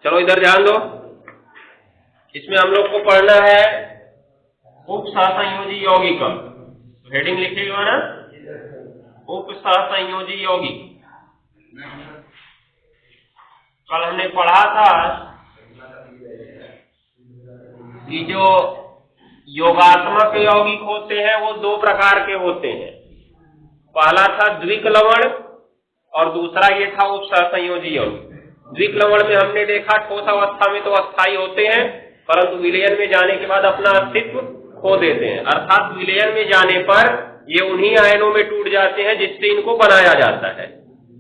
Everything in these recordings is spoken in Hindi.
चलो इधर ध्यान दो। इसमें हम लोग को पढ़ना है उपसहसंयोजी यौगिक। हेडिंग लिखिएगा ना, उपसहसंयोजी यौगिक। कल हमने पढ़ा था कि जो योगात्मक यौगिक होते हैं वो दो प्रकार के होते हैं। पहला था द्विक लवण और दूसरा ये था उपसहसंयोजी यौगिक। द्विक लवण में हमने देखा ठोस अवस्था में तो अस्थायी होते हैं, परंतु विलयन में जाने के बाद अपना अस्तित्व खो देते हैं, अर्थात विलयन में जाने पर ये उन्हीं आयनों में टूट जाते हैं जिससे इनको बनाया जाता है।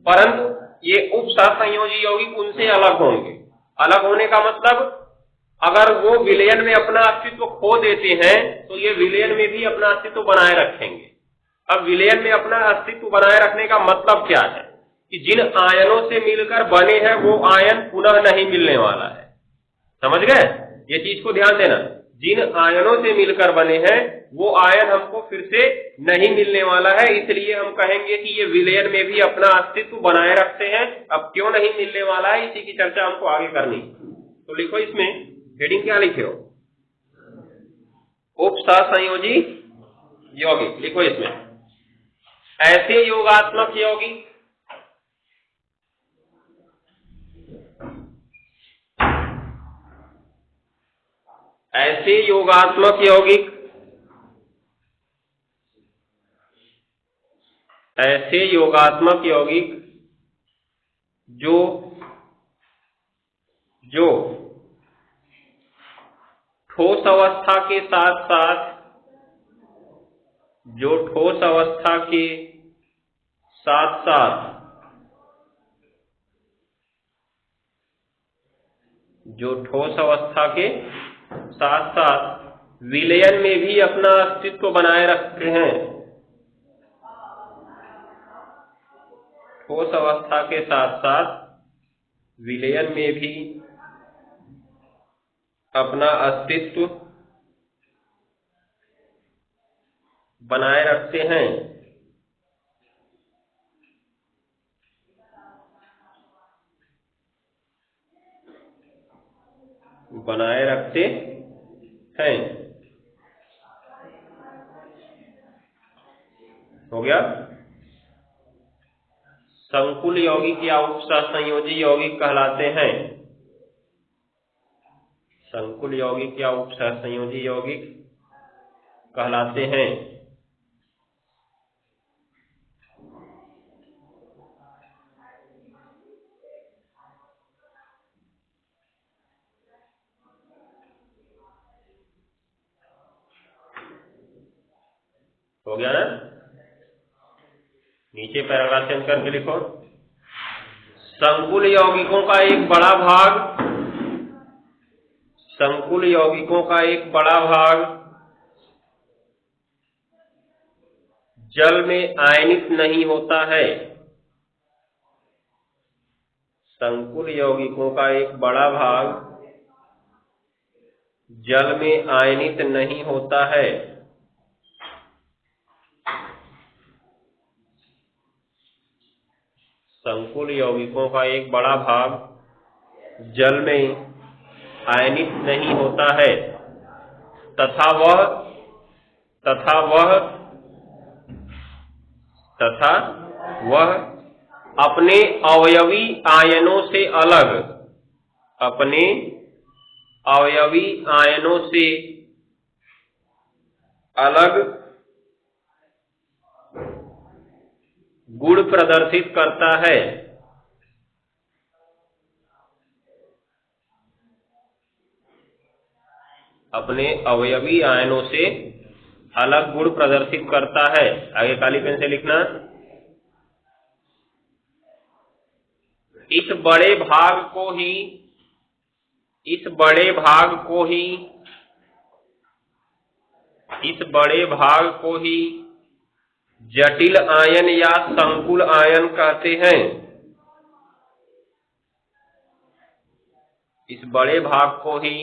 परंतु ये उपसहसंयोजी यौगिक उनसे अलग होंगे। अलग होने का मतलब, अगर वो विलयन में अपना अस्तित्व खो देते हैं तो ये विलयन में भी अपना अस्तित्व बनाए रखेंगे। अब विलयन में अपना अस्तित्व बनाए रखने का मतलब क्या है कि जिन आयनों से मिलकर बने हैं वो आयन पुनः नहीं मिलने वाला है। समझ गए? ये चीज को ध्यान देना, जिन आयनों से मिलकर बने हैं वो आयन हमको फिर से नहीं मिलने वाला है, इसलिए हम कहेंगे कि ये विलयन में भी अपना अस्तित्व बनाए रखते हैं। अब क्यों नहीं मिलने वाला है, इसी की चर्चा हमको आगे करनी। तो लिखो इसमें हेडिंग क्या लिखे हो, उपसहसंयोजी यौगिक लिखो इसमें। ऐसे योगात्मक यौगिक ऐसे योगात्मक यौगिक ऐसे योगात्मक यौगिक जो ठोस अवस्था के साथ साथ जो ठोस अवस्था के साथ साथ जो ठोस अवस्था के साथ साथ विलयन में भी अपना अस्तित्व बनाए रखते हैं। ठोस अवस्था के साथ साथ विलयन में भी अपना अस्तित्व बनाए रखते हैं। बनाए रखते हैं। हो गया। संकुल यौगिक या उपसहसंयोजी यौगिक कहलाते हैं। संकुल यौगिक या उपसहसंयोजी यौगिक कहलाते हैं। हो गया ना? नीचे पैराग्राफ चेंज करके लिखो। संकुल यौगिकों का एक बड़ा भाग संकुल यौगिकों का एक बड़ा भाग जल में आयनित नहीं होता है। संकुल यौगिकों का एक बड़ा भाग जल में आयनित नहीं होता है। संकुल यौगिकों का एक बड़ा भाग जल में आयनित नहीं होता है तथा वह अपने अवयवी आयनों से अलग गुण प्रदर्शित करता है। अपने अवयवी आयनों से अलग गुण प्रदर्शित करता है। आगे काली पेन से लिखना। इस बड़े भाग को ही जटिल आयन या संकुल आयन कहते हैं। इस बड़े भाग को ही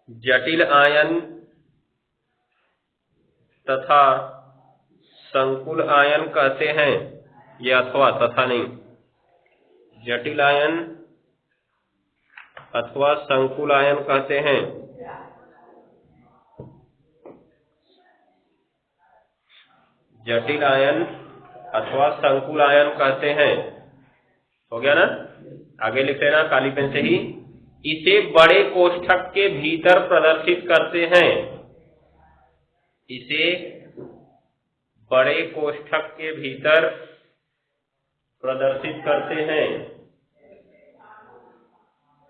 जटिल आयन तथा संकुल आयन कहते हैं। यह अथवा तथा नहीं, जटिल आयन अथवा संकुल आयन कहते हैं। जटिल आयन अथवा संकुल आयन कहते हैं। हो गया ना? आगे लिख लेना काली पेन से ही। इसे बड़े कोष्ठक के भीतर प्रदर्शित करते हैं। इसे बड़े कोष्ठक के भीतर प्रदर्शित करते हैं।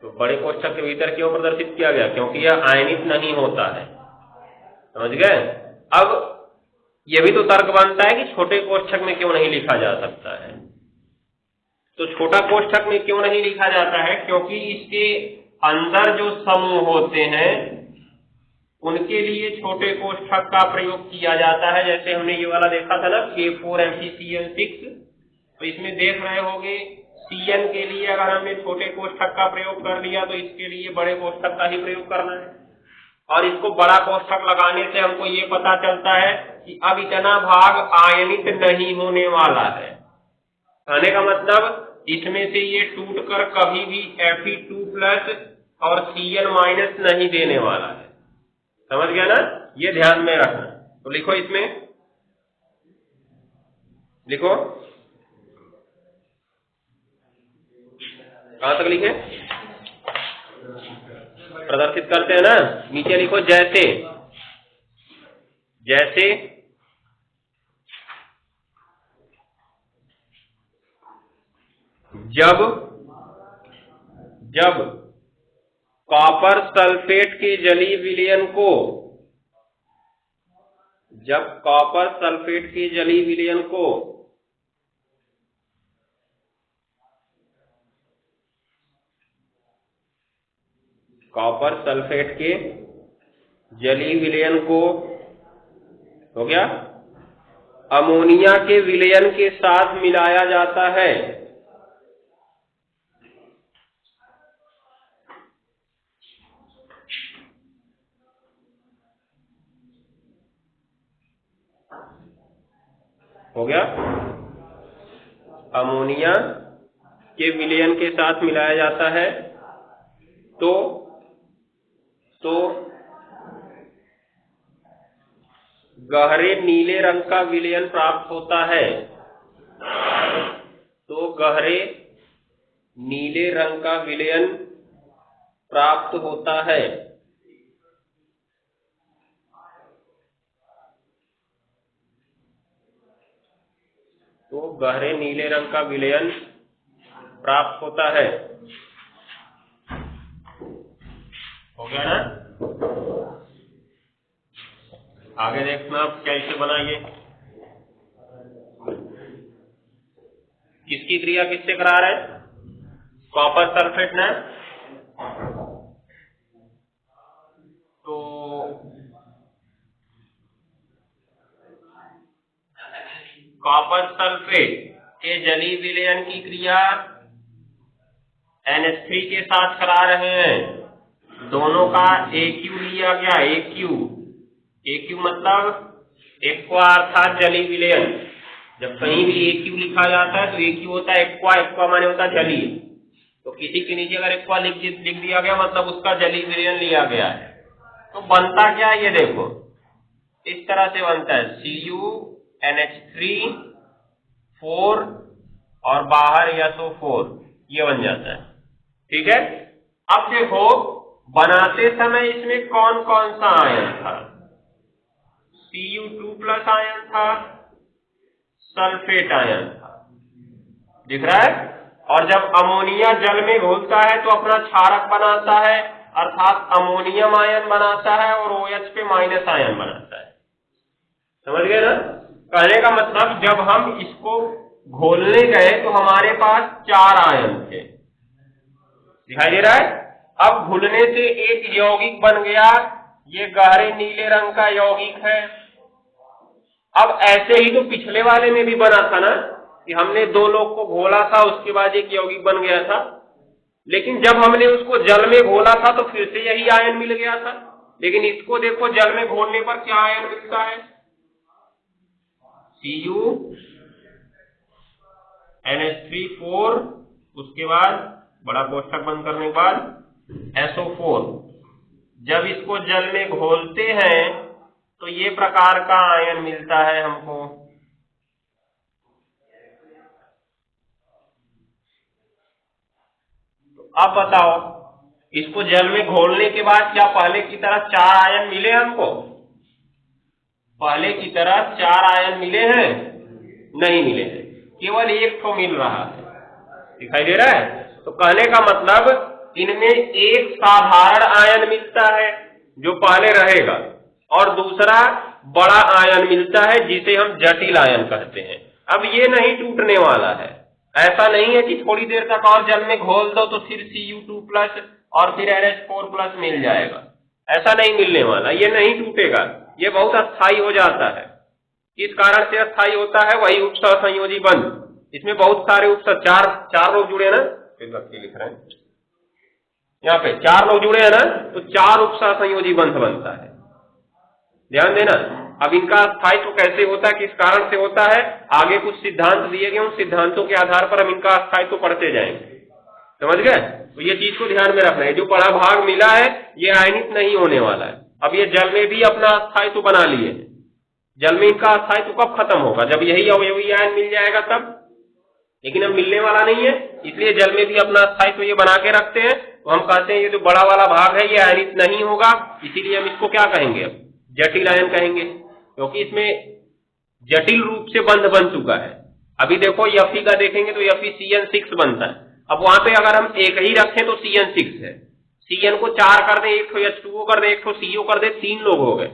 तो बड़े कोष्ठक के भीतर क्यों प्रदर्शित किया गया? क्योंकि यह आयनित नहीं होता है। समझ गए? अब यह भी तो तर्क बनता है कि छोटे कोष्ठक में क्यों नहीं लिखा जा सकता है। तो छोटा कोष्ठक में क्यों नहीं लिखा जाता है? क्योंकि इसके अंदर जो समूह होते हैं उनके लिए छोटे कोष्ठक का प्रयोग किया जाता है। जैसे हमने ये वाला देखा था ना, K4MgCl6। तो इसमें देख रहे होंगे Cn के लिए अगर हमने छोटे कोष्ठक का प्रयोग कर लिया तो इसके लिए बड़े कोष्ठक का ही प्रयोग करना है। और इसको बड़ा कोष्ठक लगाने से हमको ये पता चलता है कि अब इतना भाग आयनित नहीं होने वाला है। कहने का मतलब इसमें से ये टूटकर कभी भी Fe2+ और Cl- नहीं देने वाला है। समझ गया ना? ये ध्यान में रखना। तो लिखो, इसमें लिखो, कहां तक लिखे? प्रदर्शित करते हैं ना, नीचे लिखो जैसे। जैसे जब कॉपर सल्फेट के जलीय विलयन को हो गया अमोनिया के विलयन के साथ मिलाया जाता है। हो गया अमोनिया के विलयन के साथ मिलाया जाता है तो गहरे नीले रंग का विलयन प्राप्त होता है। तो गहरे नीले रंग का विलयन प्राप्त होता है। तो गहरे नीले रंग का विलयन प्राप्त होता है। हो गया ना? आगे देखना कैसे बनाइए। किसकी क्रिया किससे करा रहे हैं? कॉपर सल्फेट ना। तो कॉपर सल्फेट के जलीय विलयन की क्रिया NH3 के साथ करा रहे हैं। दोनों का AQ लिया गया। AQ मतलब एक्वा अर्थात जलीय विलयन। जब कहीं भी AQ लिखा जाता है तो AQ होता है एक्वा माने होता है जलीय। तो किसी के नीचे अगर एक्वा लिख दिया गया मतलब उसका जलीय विलयन लिया गया है। तो बनता क्या है ये देखो, इस तरह से बनता है CuNH3 4 और बाहर SO4, ये बन जाता है। ठीक है? अब देखो बनाते समय इसमें कौन कौन सा आयन था? Cu2+ आयन था, सल्फेट आयन था। दिख रहा है? और जब अमोनिया जल में घुलता है तो अपना क्षारक बनाता है अर्थात अमोनियम आयन बनाता है और OH पे माइनस आयन बनाता है। समझ गए ना? कहने का मतलब जब हम इसको घोलने गए तो हमारे पास 4 आयन थे। दिखाई दे रहा है? अब घुलने से एक यौगिक बन गया, ये गहरे नीले रंग का यौगिक है। अब ऐसे ही तो पिछले वाले में भी बना था ना कि हमने 2 लोग को घोला था उसके बाद एक यौगिक बन गया था। लेकिन जब हमने उसको जल में घोला था तो फिर से यही आयन मिल गया था। लेकिन इसको देखो जल में घोलने पर क्या आयन मिलता है? CuNH3 4, उसके बाद बड़ा कोष्ठक बंद करने के बाद SO4, जब इसको जल में घोलते हैं तो ये प्रकार का आयन मिलता है हमको। तो अब बताओ, इसको जल में घोलने के बाद क्या पहले की तरह 4 आयन मिले हमको? पहले की तरह 4 आयन मिले हैं? नहीं मिले हैं, केवल एक ठो मिल रहा है। दिखाई दे रहा है? तो कहने का मतलब इनमें एक साधारण आयन मिलता है जो पहले रहेगा, और दूसरा बड़ा आयन मिलता है जिसे हम जटिल आयन कहते हैं। अब ये नहीं टूटने वाला है। ऐसा नहीं है कि थोड़ी देर तक और जल में घोल दो तो फिर Cu2+ और फिर NH4+ मिल जाएगा। ऐसा नहीं मिलने वाला, ये नहीं टूटेगा, ये बहुत अस्थायी हो जाता है। किस कारण से अस्थायी होता है? वही उपसहसंयोजी बंध। इसमें बहुत सारे चार लोग जुड़े हैं ना, लिख रहे हैं यहाँ पे 4 लोग जुड़े हैं ना, तो 4 उपसहसंयोजी बंध बनता है। ध्यान देना। अब इनका स्थायित्व कैसे होता है, किस कारण से होता है, आगे कुछ सिद्धांत दिए गए, उन सिद्धांतों के आधार पर हम इनका स्थायित्व पढ़ते जाएंगे। समझ गए? तो ये चीज को ध्यान में रखना है, जो बड़ा भाग मिला है ये आयनित नहीं होने वाला है। अब ये जल में भी अपना स्थायित्व बना लिए। जल में इनका स्थायित्व कब खत्म होगा? जब यही अवयवी आयन मिल जाएगा तब। लेकिन अब मिलने वाला नहीं है, इसलिए जल में भी अपना स्थायित्व ये बना के रखते हैं। तो हम कहते हैं ये जो बड़ा वाला भाग है ये आयनित नहीं होगा, इसीलिए हम इसको क्या कहेंगे? अब जटिल आयन कहेंगे, क्योंकि इसमें जटिल रूप से बंध बन चुका है। अभी देखो Fe का देखेंगे तो FeCN6 बनता है। अब वहां पे अगर हम एक ही रखें तो CN6 है, CN को 4 कर दें, एक ठो H2O कर दें, एक ठो CO कर दें, 3 लोग हो गए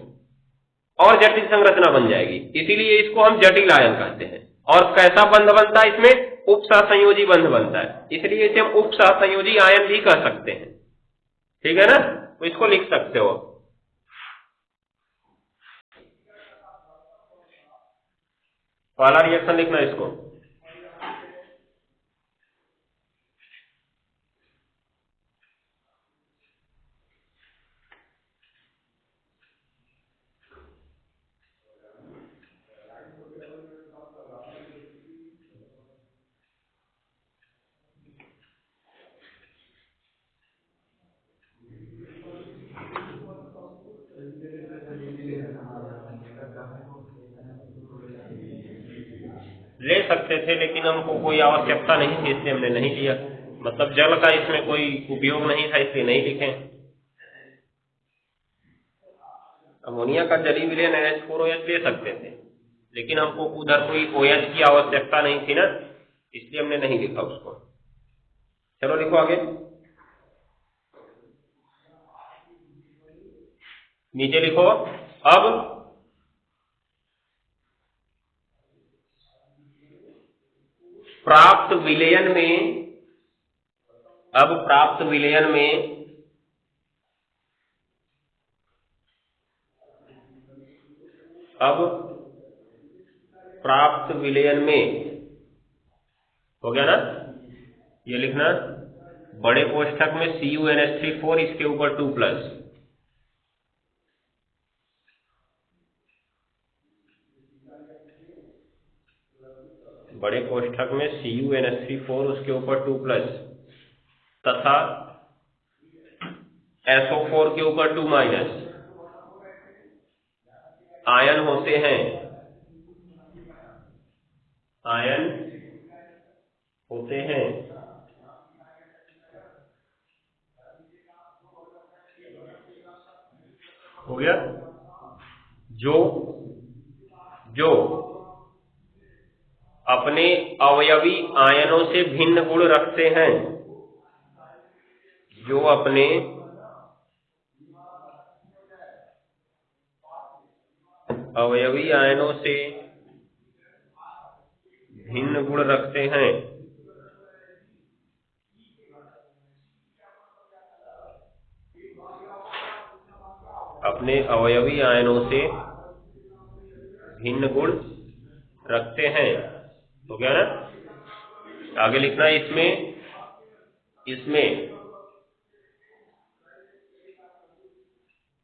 और जटिल संरचना बन जाएगी। इसीलिए इसको हम जटिल आयन कहते हैं। और कैसा बंध बनता है? इसमें उपसहसंयोजी बंध बनता है, इसलिए इसे हम उपसहसंयोजी आयन भी कह सकते हैं। ठीक है ना? तो इसको लिख सकते हो। पहला रिएक्शन लिखना इसको। ले सकते थे लेकिन हमको कोई आवश्यकता नहीं थी, इसलिए हमने नहीं लिया। मतलब जल का इसमें कोई उपयोग नहीं था, इसलिए नहीं लिखे। अमोनिया का जली विलयन NH4OH ले सकते थे, लेकिन हमको उधर कोई OH की आवश्यकता नहीं थी ना, इसलिए हमने नहीं लिखा उसको। चलो लिखो आगे। नीचे लिखो। अब प्राप्त विलयन में हो गया ना? ये लिखना बड़े कोष्ठक में CuNH3 इसके ऊपर 2+, बड़े कोष्ठक में CuNH3 उसके ऊपर 2+, तथा SO4 के ऊपर 2- आयन होते हैं, हो गया, जो अपने अवयवी आयनों से भिन्न गुण रखते हैं, जो अपने अवयवी आयनों से भिन्न गुण रखते हैं, अपने अवयवी आयनों से भिन्न गुण रखते हैं। तो क्या ना? आगे लिखना इसमें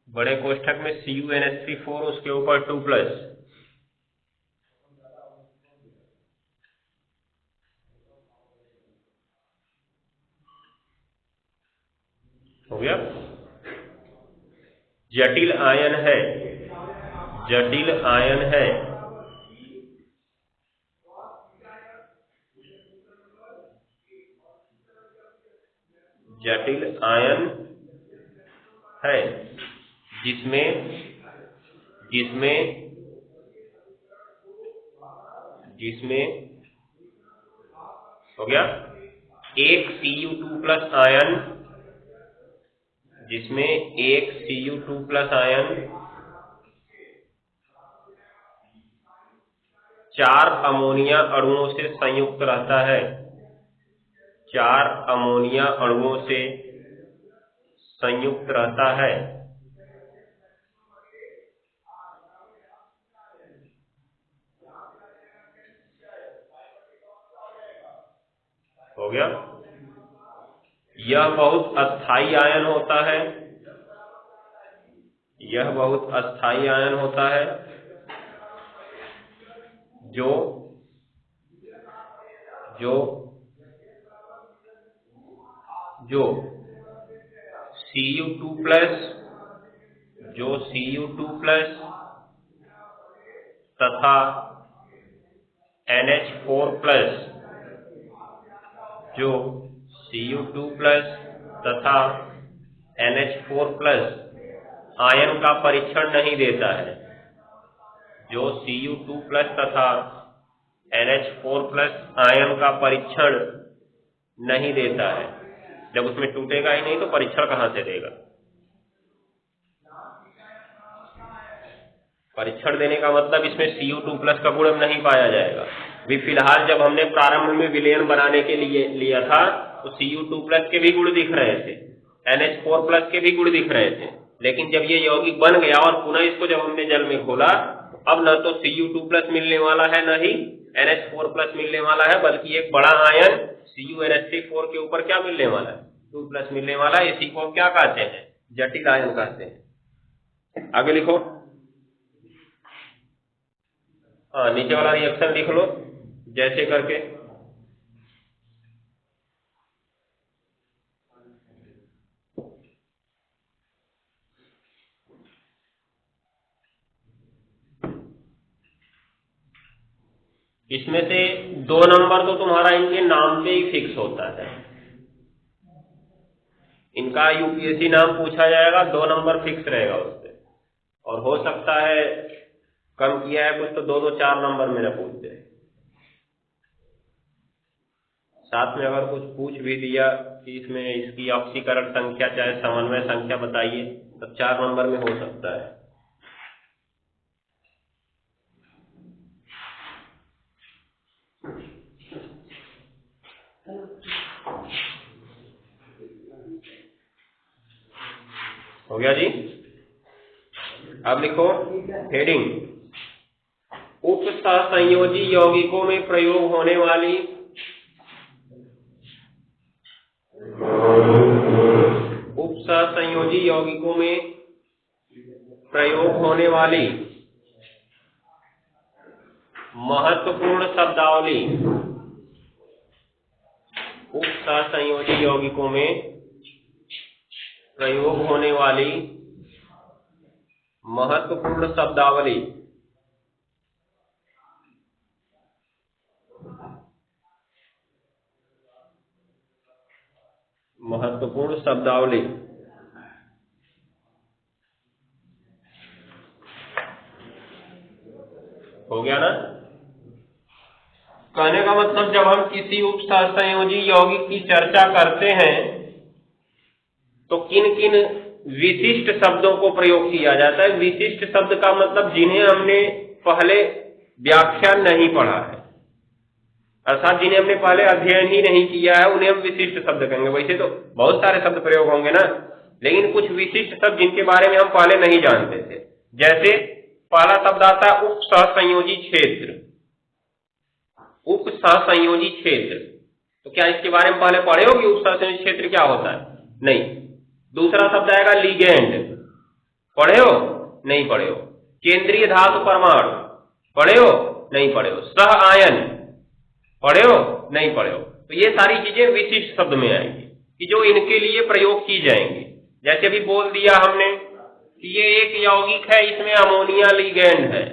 बड़े कोष्ठक में CuNH3 उसके ऊपर 2+, हो गया। जटिल आयन है, जटिल आयन है, जटिल आयन है जिसमें जिसमें जिसमें हो गया एक Cu2+ आयन, जिसमें एक Cu2+ आयन 4 अमोनिया अणुओं से संयुक्त रहता है, 4 अमोनिया अणुओं से संयुक्त रहता है। हो गया। यह बहुत अस्थाई आयन होता है, यह बहुत अस्थाई आयन होता है जो जो जो Cu2+ तथा NH4+ जो Cu2+ तथा NH4+ आयन का परीक्षण नहीं देता है, जो Cu2+ तथा NH4+ आयन का परीक्षण नहीं देता है। जब उसमें टूटेगा ही नहीं तो परीक्षण कहां से देगा? परीक्षण देने का मतलब इसमें Cu2+ का गुण नहीं पाया जाएगा। भी फिलहाल जब हमने प्रारंभ में विलयन बनाने के लिए लिया था तो Cu2+ के भी गुण दिख रहे थे, NH4+ के भी गुण दिख रहे थे, लेकिन जब ये यौगिक बन गया और पुनः इसको जब हमने जल में खोला, अब न तो Cu2+ मिलने वाला है न ही NH4+ मिलने वाला है, बल्कि एक बड़ा आयन CuNH4 के ऊपर क्या मिलने वाला है? 2+ मिलने वाला है। इसी को क्या कहते हैं? जटिल आयन कहते हैं। आगे लिखो। हाँ, नीचे वाला रिएक्शन लिख लो जैसे करके। इसमें से 2 नंबर तो तुम्हारा इनके नाम पे ही फिक्स होता है, इनका यूपीएससी नाम पूछा जाएगा, 2 नंबर फिक्स रहेगा उससे, और हो सकता है कम किया है कुछ तो 2-4 नंबर में न पूछ दे। साथ में अगर कुछ पूछ भी दिया कि इसमें इसकी ऑक्सीकरण संख्या चाहे समन्वय संख्या बताइए, तो 4 नंबर में हो सकता है। हो गया जी। अब लिखो हेडिंग, उप सहसंयोजी यौगिकों में प्रयोग होने वाली उप सहसंयोजी यौगिकों में प्रयोग होने वाली महत्वपूर्ण शब्दावली, उप सहसंयोजी यौगिकों में प्रयोग होने वाली महत्वपूर्ण शब्दावली। महत्वपूर्ण शब्दावली हो गया ना? कहने का मतलब जब हम किसी उप सहसंयोजी यौगिक की चर्चा करते हैं तो किन किन विशिष्ट शब्दों को प्रयोग किया जाता है। विशिष्ट शब्द का मतलब जिन्हें हमने पहले व्याख्या नहीं पढ़ा है, अर्थात जिन्हें हमने पहले अध्ययन ही नहीं किया है, उन्हें हम विशिष्ट शब्द कहेंगे। वैसे तो बहुत सारे शब्द प्रयोग होंगे ना, लेकिन कुछ विशिष्ट शब्द जिनके बारे में हम पहले नहीं जानते थे। जैसे पहला शब्द आता है उप सहसंयोजी क्षेत्र। उप सहसंयोजी क्षेत्र, तो क्या इसके बारे में पहले पढ़े हो कि उप सहसंयोजी क्षेत्र क्या होता है? नहीं। दूसरा शब्द आएगा लिगेंड, पढ़े हो? नहीं पढ़े हो। केंद्रीय धातु परमाणु, पढ़े हो? नहीं पढ़े हो। सह आयन, पढ़े हो? नहीं पढ़े हो। तो ये सारी चीजें विशिष्ट शब्द में आएंगी कि जो इनके लिए प्रयोग की जाएंगी। जैसे अभी बोल दिया हमने कि ये एक यौगिक है, इसमें अमोनिया लिगेंड है,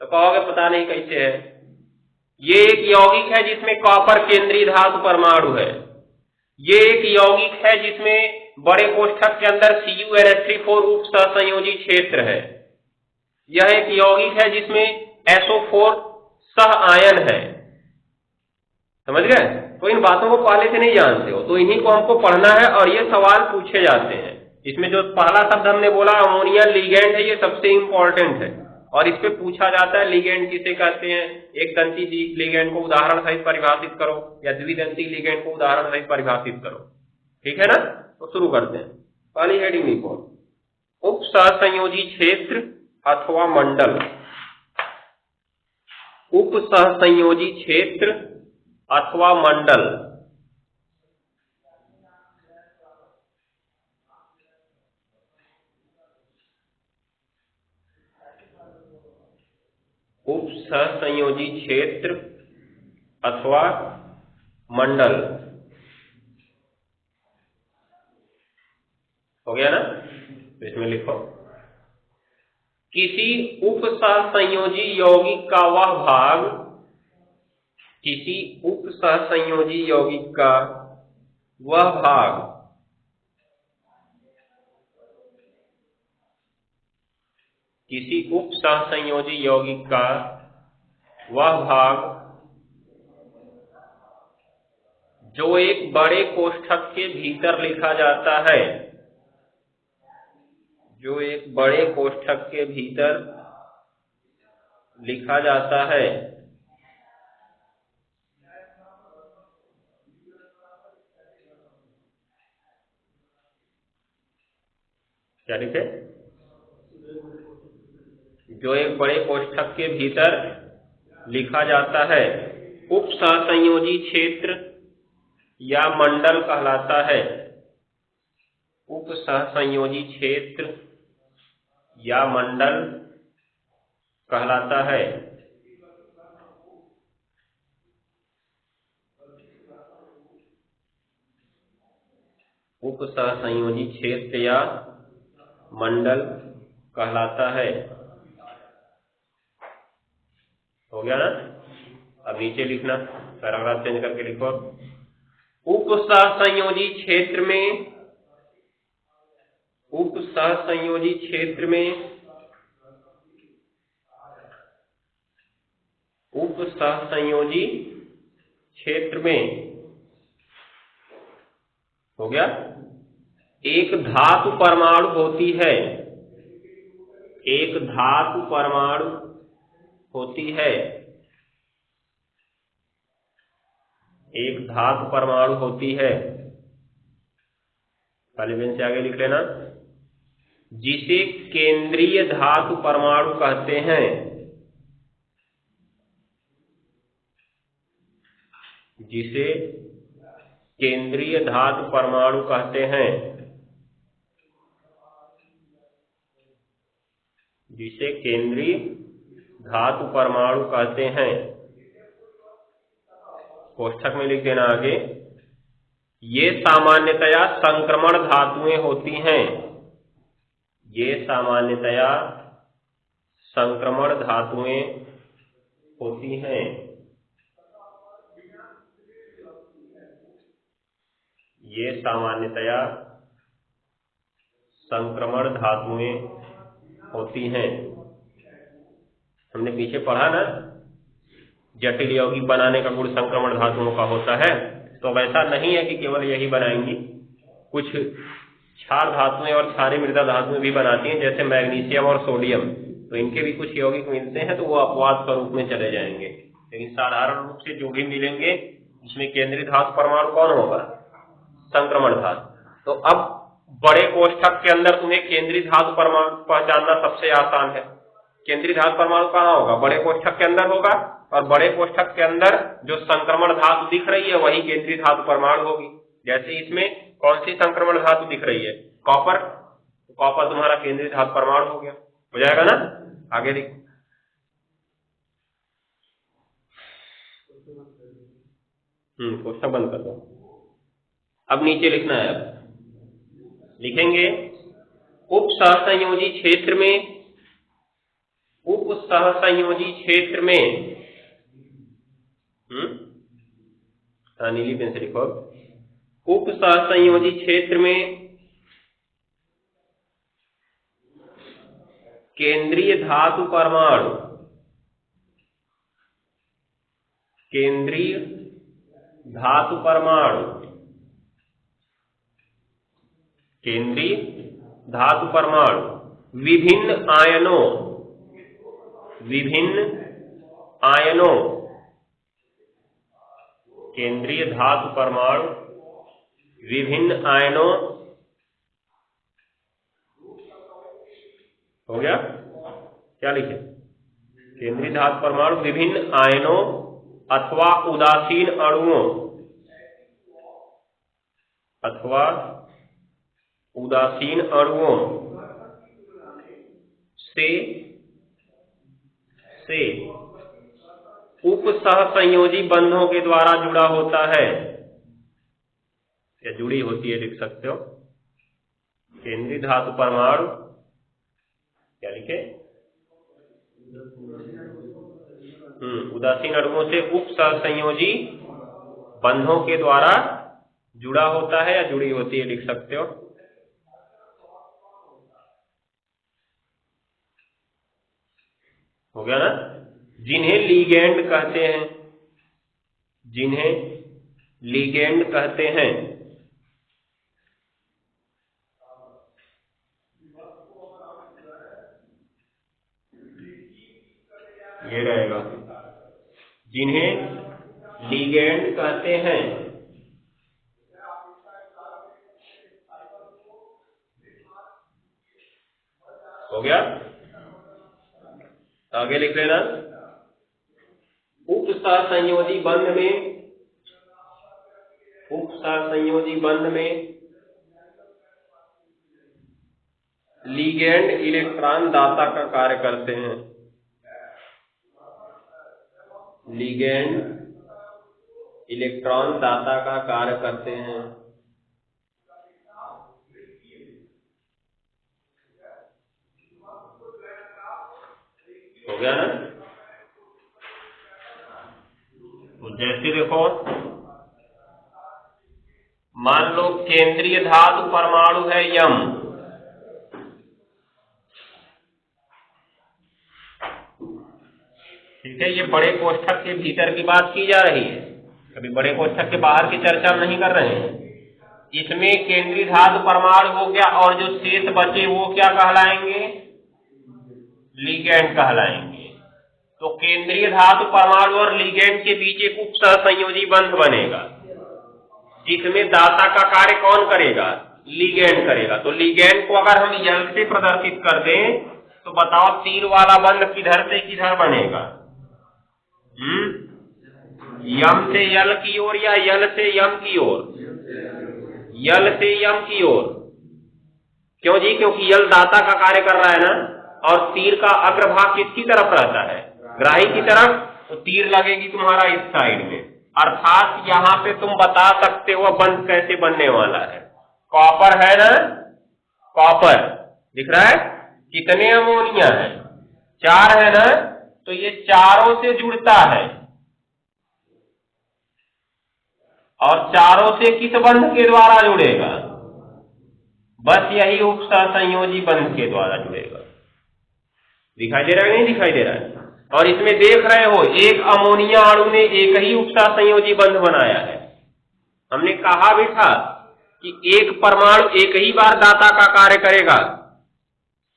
तो कहोगे पता नहीं कैसे है। ये एक यौगिक है जिसमें कॉपर केंद्रीय धातु परमाणु है। ये एक यौगिक है जिसमें बड़े कोष्ठक के अंदर CuNH3 उप सहसंयोजी क्षेत्र है। यह एक यौगिक है जिसमें SO4 सह आयन है। समझ गए? तो इन बातों को पहले से नहीं जानते हो, तो इन्हीं को हमको पढ़ना है और ये सवाल पूछे जाते हैं। इसमें जो पहला शब्द हमने बोला अमोनिया लिगेंड है, ये सबसे इंपॉर्टेंट है और इस पे पूछा जाता है लिगेंड किसे कहते हैं। एक दंती लिगेंड को उदाहरण सहित परिभाषित करो या द्विदंती लिगेंड को उदाहरण सहित परिभाषित करो। ठीक है ना? तो शुरू करते हैं। पहली हेडिंग लिखो, उप सहसंयोजी क्षेत्र अथवा मंडल। उप सहसंयोजी क्षेत्र अथवा मंडल। उप सहसंयोजी क्षेत्र अथवा मंडल। हो गया ना? तो इसमें लिखो, किसी उप सहसंयोजी यौगिक का वह भाग, किसी उप सहसंयोजी यौगिक का वह भाग किसी उप सहसंयोजी यौगिक का वह भाग जो एक बड़े कोष्ठक के भीतर लिखा जाता है, जो एक बड़े कोष्ठक के भीतर लिखा जाता है, क्या लिखे? जो एक बड़े कोष्ठक के भीतर लिखा जाता है, उप सहसंयोजी क्षेत्र या मंडल कहलाता है। उप सहसंयोजी क्षेत्र या मंडल कहलाता है। उप सहसंयोजी क्षेत्र या मंडल कहलाता है। हो गया ना? अब नीचे लिखना, पैराग्राफ चेंज करके लिखो, उप सहसंयोजी क्षेत्र में, उप सहसंयोजी क्षेत्र में, उप सहसंयोजी क्षेत्र में, हो गया, एक धातु परमाणु होती है, एक धातु परमाणु होती है, एक धातु परमाणु होती है, पहले बेंच से आगे लिख लेना, जिसे केंद्रीय धातु परमाणु कहते हैं, जिसे केंद्रीय धातु परमाणु कहते हैं, जिसे केंद्रीय धातु परमाणु कहते हैं। कोष्ठक में लिख देना आगे, ये सामान्यतया संक्रमण धातुएं होती हैं, ये सामान्यतया संक्रमण धातुएं होती हैं, ये सामान्यतया संक्रमण धातुएं होती हैं। हमने पीछे पढ़ा ना, जटिल यौगिक बनाने का गुण संक्रमण धातुओं का होता है, तो वैसा नहीं है कि केवल यही बनाएंगी, कुछ क्षार धातुएं और क्षारीय मृदा धातुएं भी बनाती हैं, जैसे मैग्नीशियम और सोडियम, तो इनके भी कुछ यौगिक मिलते हैं तो वो अपवाद स्वरूप में चले जाएंगे। लेकिन साधारण रूप से जो भी मिलेंगे इसमें केंद्रीय धातु परमाणु कौन होगा? संक्रमण धातु। तो अब बड़े कोष्ठक के अंदर तुम्हें केंद्रीय धातु परमाणु पहचानना सबसे आसान है। केंद्रीय धातु परमाणु कहाँ होगा? बड़े कोष्ठक के अंदर होगा, और बड़े कोष्ठक के अंदर जो संक्रमण धातु दिख रही है वही केंद्रीय धातु परमाणु होगी। जैसे इसमें कौन सी संक्रमण धातु दिख रही है? कॉपर, तो कॉपर तुम्हारा केंद्रीय धातु परमाणु हो गया, हो जाएगा ना? आगे लिखो, कोष्ठक बंद कर दो। अब नीचे लिखना है, अब लिखेंगे उपसहसंयोजी क्षेत्र में, उपसहसंयोजी क्षेत्र में, नीली पेन से लिखो, उपसहसंयोजी क्षेत्र में केंद्रीय धातु परमाणु, केंद्रीय धातु परमाणु, केंद्रीय धातु परमाणु विभिन्न आयनों, विभिन्न आयनों, केंद्रीय धातु परमाणु विभिन्न आयनों, हो गया? क्या लिखे? केंद्रीय धातु परमाणु विभिन्न आयनों अथवा उदासीन अणुओं, अथवा उदासीन अणुओं से उपसहसंयोजी बंधों के द्वारा जुड़ा होता है, या जुड़ी होती है लिख सकते हो। केंद्रीय धातु परमाणु क्या लिखे? उदासीन अणुओं से उपसहसंयोजी बंधों के द्वारा जुड़ा होता है या जुड़ी होती है लिख सकते हो। हो गया ना? जिन्हें लीगैंड कहते हैं, जिन्हें लीगैंड कहते हैं, ये रहेगा, जिन्हें लीगैंड कहते हैं। हो गया? आगे लिख लेना, उपसहसंयोजी बंध में, उपसहसंयोजी बंध में लीगैंड इलेक्ट्रॉन दाता का कार्य करते हैं, लीगैंड इलेक्ट्रॉन दाता का कार्य करते हैं। हो गया ना? तो जैसे देखो, मान लो केंद्रीय धातु परमाणु है यम, ठीक है, ये बड़े कोष्ठक के भीतर की बात की जा रही है, कभी बड़े कोष्ठक के बाहर की चर्चा नहीं कर रहे हैं। इसमें केंद्रीय धातु परमाणु हो गया और जो शेष बचे वो क्या कहलाएंगे? लीगैंड कहलाएंगे। तो केंद्रीय धातु परमाणु और लीगैंड के बीच एक उपसहसंयोजी बंध बनेगा, जिसमें दाता का कार्य कौन करेगा? लीगैंड करेगा। तो लीगैंड को अगर हम यल से प्रदर्शित कर दें तो बताओ तीर वाला बंध किधर से किधर बनेगा? यम से यल की ओर या यल से यम की ओर? यल से यम की ओर। क्यों जी? क्योंकि यल दाता का कार्य कर रहा है ना, और तीर का अग्रभाग किसकी तरफ रहता है? ग्राही की तरफ। तो तीर लगेगी तुम्हारा इस साइड में, अर्थात यहाँ पे तुम बता सकते हो बंध कैसे बनने वाला है। कॉपर है ना, कॉपर दिख रहा है, कितने अमोनिया है? 4 है ना, तो ये चारों से जुड़ता है, और चारों से किस बंध के द्वारा जुड़ेगा? बस यही उपसहसंयोजी बंध के द्वारा जुड़ेगा। दिखाई दे रहा है? नहीं दिखाई दे रहा है? और इसमें देख रहे हो एक अमोनिया अणु ने एक ही उपसहसंयोजी बंध बनाया है। हमने कहा भी था कि एक परमाणु एक ही बार दाता का कार्य करेगा,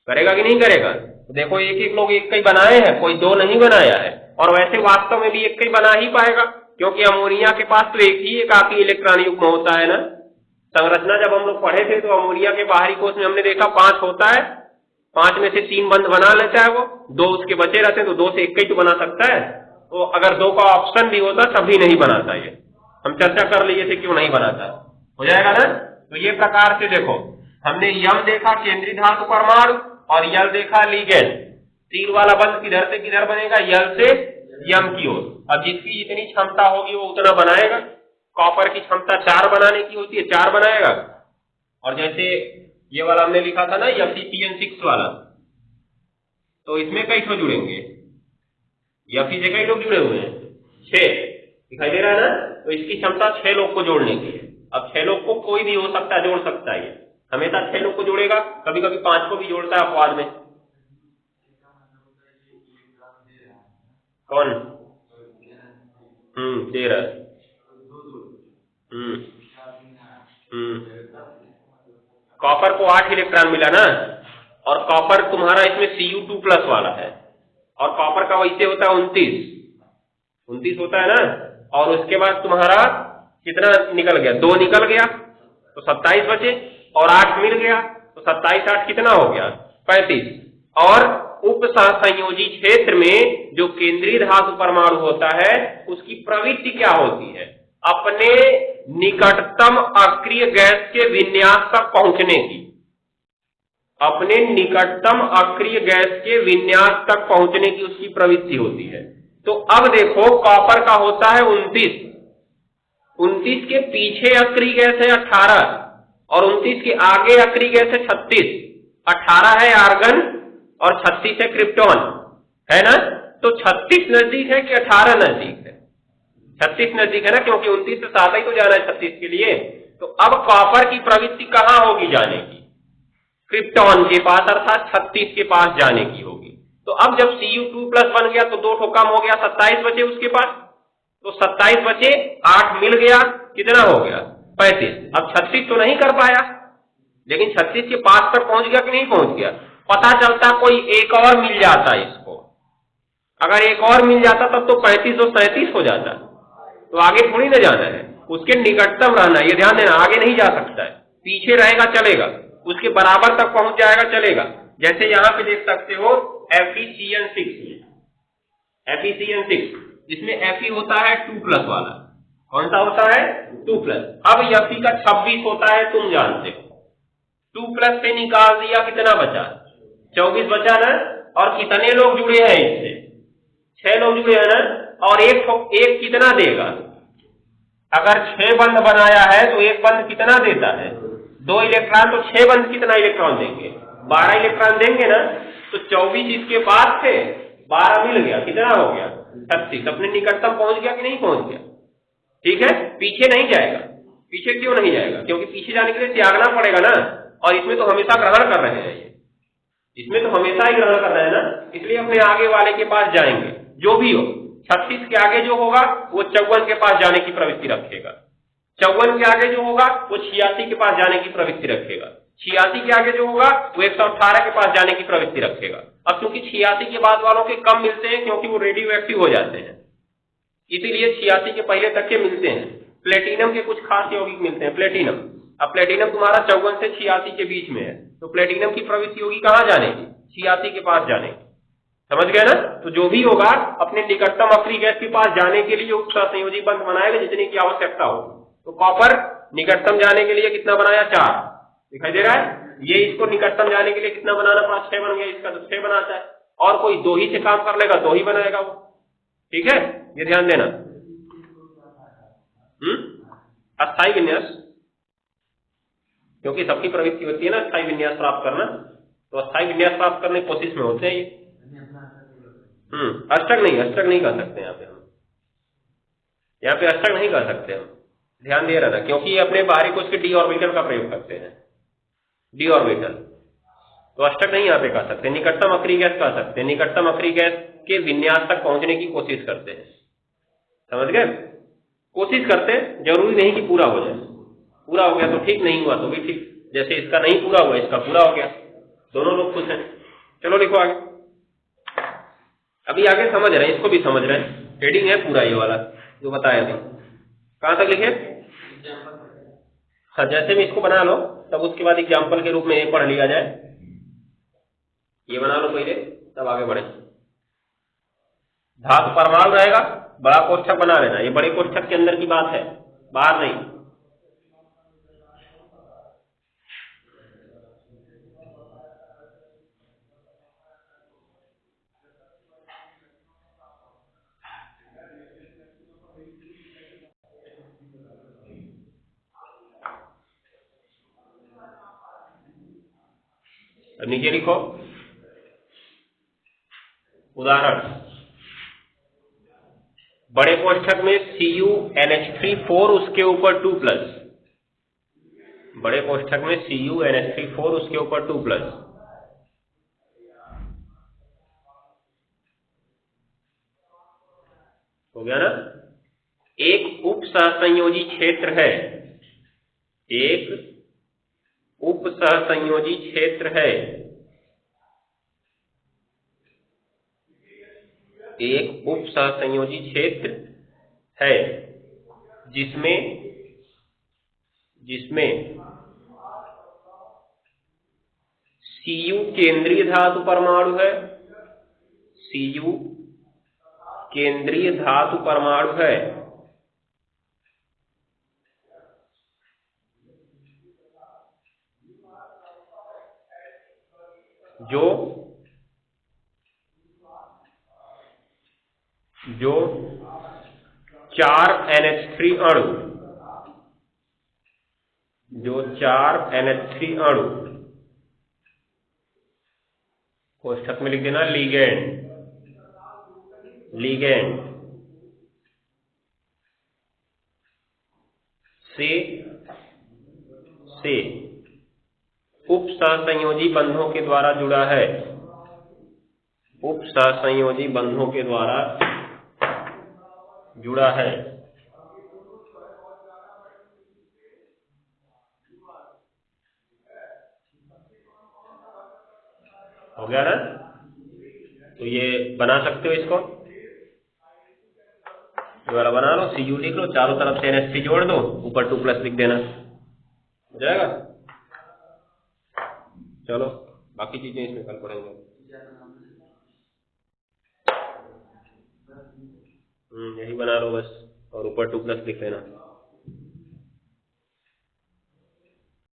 करेगा कि नहीं करेगा? तो देखो एक एक लोग एक ही बनाए हैं, कोई 2 नहीं बनाया है, और वैसे वास्तव में भी एक ही बना ही पाएगा, क्योंकि अमोनिया के पास तो एक ही एकाकी इलेक्ट्रॉन युग्म होता है ना। संरचना जब हम लोग पढ़े थे तो अमोनिया के बाहरी कोश में हमने देखा 5 होता है, 5 में से 3 बंध बना लेता है वो, 2 उसके बचे रहते हैं, तो 2 से एक ही तो बना सकता है। तो अगर 2 का ऑप्शन भी होता तब भी नहीं बनाता, ये हम चर्चा कर लिए थे क्यों नहीं बनाता। हो जाएगा ना? तो ये प्रकार से देखो, हमने यम देखा केंद्रीय धातु परमाणु और यल देखा लीगैंड। तीर वाला बंध किधर से किधर बनेगा? यल से यम की ओर। अब जिसकी जितनी क्षमता होगी वो उतना बनाएगा। कॉपर की क्षमता 4 बनाने की होती है, 4 बनाएगा। और जैसे ये वाला हमने लिखा था ना FeCN6 वाला, तो इसमें कई ठो जुड़ेंगे, Fe से कई लोग जुड़े हुए हैं, 6 दिखाई दे रहा है ना। तो इसकी क्षमता 6 लोग को जोड़ने की है। अब 6 लोग को कोई भी हो सकता है, जोड़ सकता है, ये हमेशा 6 लोग को जोड़ेगा, कभी कभी 5 को भी जोड़ता है अपवाद में। कौन? 13। कॉपर को 8 इलेक्ट्रॉन मिला ना, और कॉपर तुम्हारा इसमें Cu2+ वाला है, और कॉपर का वैसे होता है 29 होता है ना। और उसके बाद तुम्हारा कितना निकल गया? 2 निकल गया तो 27 बचे, और 8 मिल गया तो 27 8 कितना हो गया? 35। और उप सहसंयोजी क्षेत्र में जो केंद्रीय धातु परमाणु होता है उसकी प्रवृत्ति क्या होती है? अपने निकटतम अक्रिय गैस के विन्यास तक पहुंचने की, अपने निकटतम अक्रिय गैस के विन्यास तक पहुंचने की उसकी प्रवृत्ति होती है। तो अब देखो, कॉपर का होता है 29 के पीछे अक्रिय गैस है 18, और 29 के आगे अक्रिय गैस है 36। 18 है आर्गन और 36 है क्रिप्टॉन, है ना। तो 36 नजदीक है कि 18 नजदीक है? 36 नजदीक है ना, क्योंकि 29 से ज्यादा ही तो जाना है 36 के लिए। तो अब कॉपर की प्रवृत्ति कहां होगी जाने की? क्रिप्टॉन के पास, अर्थात 36 के पास जाने की होगी। तो अब जब Cu2+ बन गया तो 2 ठो कम हो गया, 27 बचे उसके पास, तो 27 बचे, 8 मिल गया, कितना हो गया? 35। अब 36 तो नहीं कर पाया, लेकिन 36 के पास तक पहुंच गया कि नहीं पहुंच गया? पता चलता कोई एक और मिल जाता इसको, अगर एक और मिल जाता तब तो 35 और 37 हो जाता। तो आगे थोड़ी ना जाना है, उसके निकटतम रहना, ये ध्यान देना, आगे नहीं जा सकता है, पीछे रहेगा चलेगा, उसके बराबर तक पहुंच जाएगा चलेगा। जैसे यहां पे देख सकते हो FeCN6, इसमें Fe होता है 2+ वाला, कौन सा होता है? 2+। अब Fe का 26 होता है, तुम जानते हो, 2+ से निकाल दिया, कितना बचा? 24 बचा ना। और कितने लोग जुड़े हैं इससे? 6 लोग जुड़े हैं ना। और एक कितना देगा? अगर 6 बंध बनाया है तो एक बंध कितना देता है? 2 इलेक्ट्रॉन, तो 6 बंध कितना इलेक्ट्रॉन देंगे? 12 इलेक्ट्रॉन देंगे ना। तो 24 इसके पास थे, 12 मिल गया, कितना हो गया? 36। अपने निकटतम पहुंच गया कि नहीं पहुंच गया? ठीक है, पीछे नहीं जाएगा। पीछे क्यों नहीं जाएगा? क्योंकि पीछे जाने के लिए त्यागना पड़ेगा ना, और इसमें तो हमेशा ग्रहण कर रहे हैं, इसमें तो हमेशा ही ग्रहण कर रहे हैं ना, इसलिए अपने आगे वाले के पास जाएंगे। जो भी हो, 36 के आगे जो होगा वो 54 के पास जाने की प्रवृत्ति रखेगा, 54 के आगे जो होगा वो 86 के पास जाने की प्रवृत्ति रखेगा, 86 के आगे जो होगा वो 118 के पास जाने की प्रवृत्ति रखेगा। अब क्योंकि 86 के बाद वालों के कम मिलते हैं, क्योंकि वो रेडियो एक्टिव हो जाते हैं, इसीलिए 86 के पहले तक के मिलते हैं। प्लेटिनम के कुछ खास यौगिक मिलते हैं, प्लेटिनम। अब प्लेटिनम तुम्हारा 54 से 86 के बीच में है, तो प्लेटिनम की प्रवृत्ति होगी कहां जाने की? 86 के पास जाने की, समझ गए ना। तो जो भी होगा अपने निकटतम अक्रिय गैस के पास जाने के लिए सहसंयोजी बंध बनाएगा जितने की आवश्यकता हो। तो कॉपर निकटतम जाने के लिए कितना बनाया? 4 दिखाई दे रहा है। ये इसको निकटतम जाने के लिए कितना बनाना पड़ा? 6 बन गया, इसका तो 6 बनाता है, और कोई 2 ही से काम कर लेगा, 2 ही बनाएगा वो, ठीक है, ये ध्यान देना। अस्थायी विन्यास, क्योंकि सबकी प्रवृत्ति होती है ना अस्थायी विन्यास प्राप्त करना, तो अस्थायी विन्यास प्राप्त करने की कोशिश में होते हैं ये। अष्टक नहीं कर सकते यहाँ पे हम, यहाँ पे अष्टक नहीं कर सकते हम, ध्यान दे रहना, क्योंकि ये अपने बाहरी कोश के डी ऑर्बिटल का प्रयोग करते हैं, डी ऑर्बिटल, तो अष्टक नहीं यहाँ पे कर सकते। निकटतम अक्रिय गैस कर सकते हैं, निकटतम अक्रिय गैस के विन्यास तक पहुंचने की कोशिश करते हैं, समझ गए? कोशिश करते, जरूरी नहीं कि पूरा हो जाए, पूरा हो गया तो ठीक, नहीं हुआ तो भी ठीक, जैसे इसका नहीं पूरा हुआ इसका पूरा हो गया, दोनों लोग खुश हैं। चलो लिखो आगे, अभी आगे समझ रहे हैं, इसको भी समझ रहे हैं, हेडिंग है पूरा ये वाला जो बताया अभी। कहां तक लिखे? हाँ, जैसे भी इसको बना लो, तब उसके बाद एग्जाम्पल के रूप में ये पढ़ लिया जाए, ये बना लो पहले, तब आगे बढ़े। धातु परमाणु रहेगा, बड़ा कोष्ठक बना लेना, ये बड़े कोष्ठक के अंदर की बात है, बाहर नहीं। अब नीचे लिखो उदाहरण, बड़े कोष्ठक में CuNH3 उसके ऊपर 2+, बड़े कोष्ठक में CuNH3 उसके ऊपर 2+, हो गया ना। एक उप सहसंयोजी क्षेत्र है, एक उप सहसंयोजी क्षेत्र है, एक उप सहसंयोजी क्षेत्र है जिसमें Cu केंद्रीय धातु परमाणु है, Cu केंद्रीय धातु परमाणु है, जो 4 NH3 अणु, कोष्ठक में लिख देना लिगेंड से उप सहसंयोजी बंधों के द्वारा जुड़ा है, उप सहसंयोजी बंधों के द्वारा जुड़ा है। हो गया ना। तो ये बना सकते हो, इसको दोबारा बना लो, Cu लिख लो, चारों तरफ से NH3 जोड़ दो, ऊपर 2+ लिख देना, हो जाएगा। चलो बाकी चीजें इसमें कल पढ़ेंगे। यही बना लो बस, और ऊपर 2+ लिख लेना।